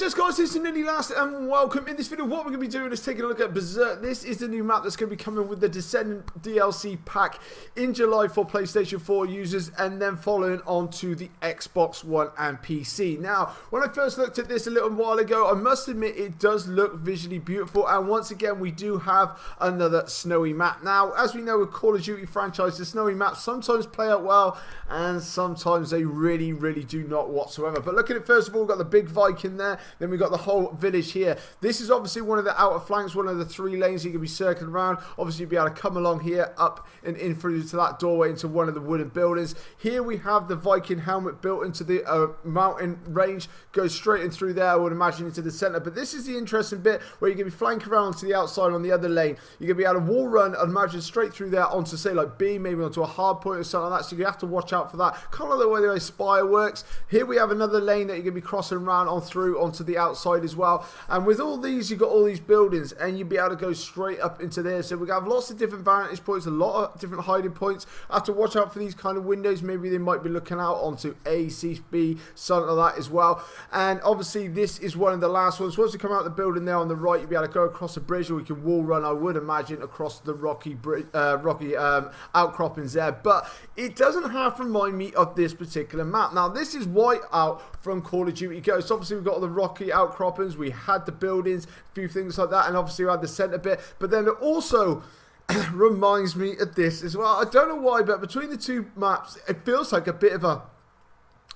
Yes guys, this is Nearly Last and welcome. In this video what we're going to be doing is taking a look at Berserk. This is the new map that's going to be coming with the Descendant DLC pack in July for PlayStation 4 users and then following on to the Xbox One and PC. Now, when I first looked at this a little while ago, I must admit it does look visually beautiful, and once again we do have another snowy map. Now, as we know with Call of Duty franchise, the snowy maps sometimes play out well and sometimes they really do not whatsoever. But look at it, first of all, we've got the big Viking there. Then we've got the whole village here. This is obviously one of the outer flanks, one of the 3 lanes you can be circling around. Obviously, you'll be able to come along here, up and in through to that doorway into one of the wooden buildings. Here we have the Viking helmet built into the mountain range. Goes straight in through there, I would imagine, into the center. But this is the interesting bit where you're going to be flanking around to the outside on the other lane. You're going to be able to wall run, I'd imagine, straight through there onto, say, like B, maybe onto a hard point or something like that. So you have to watch out for that. Kind of the way the Spire works. Here we have another lane that you're going to be crossing around on through onto the outside as well. And with all these, you've got all these buildings and you'll be able to go straight up into there. So we have lots of different vantage points, a lot of different hiding points. I have to watch out for these kind of windows. Maybe they might be looking out onto A, C, B, something like that as well. And obviously this is one of the last ones. Once you come out the building there on the right, you'll be able to go across a bridge, or you can wall run, I would imagine, across the rocky outcroppings there. But it doesn't half remind me of this particular map. Now this is Whiteout from Call of Duty Ghosts. Obviously we've got the rocky outcroppings, we had the buildings, a few things like that, and obviously we had the center bit. But then it also reminds me of this as well. I don't know why, but between the two maps it feels like a bit of a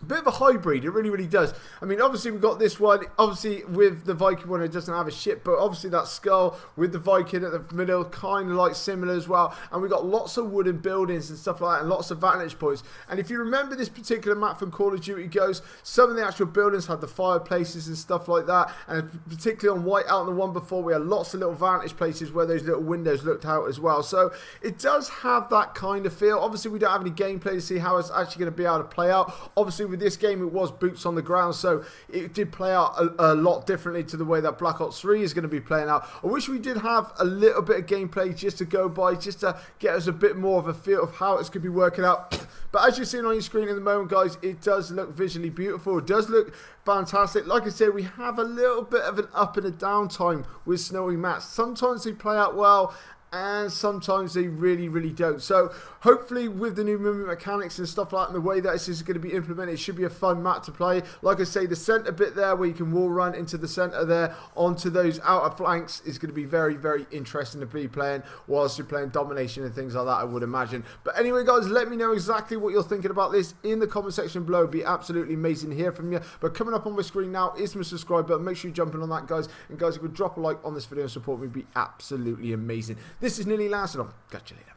hybrid. It really does. I mean, obviously we've got this one, obviously with the Viking one it doesn't have a ship, but obviously that skull with the Viking at the middle, kind of like similar as well. And we've got lots of wooden buildings and stuff like that, and lots of vantage points. And if you remember this particular map from Call of Duty Ghosts, some of the actual buildings had the fireplaces and stuff like that, and particularly on Whiteout and the one before, we had lots of little vantage places where those little windows looked out as well. So it does have that kind of feel. Obviously we don't have any gameplay to see how it's actually going to be able to play out. Obviously with this game it was boots on the ground, so it did play out a lot differently to the way that Black Ops 3 is going to be playing out. I wish we did have a little bit of gameplay just to go by, just to get us a bit more of a feel of how it's going to be working out. But as you're seeing on your screen at the moment, guys, it does look visually beautiful. It does look fantastic. Like I said, we have a little bit of an up and a down time with snowy maps. Sometimes they play out well and sometimes they really don't. So hopefully with the new movement mechanics and stuff like that and the way that this is going to be implemented, it should be a fun map to play. Like I say, the center bit there where you can wall run into the center there onto those outer flanks is going to be very interesting to be playing whilst you're playing domination and things like that, I would imagine. But anyway guys, let me know exactly what you're thinking about this in the comment section below. It'd be absolutely amazing to hear from you. But coming up on my screen now is my subscribe button. Make sure you jump in on that, guys. And guys, if you could drop a like on this video and support me, it'd be absolutely amazing. This is Nearly Last, and I'll catch you later.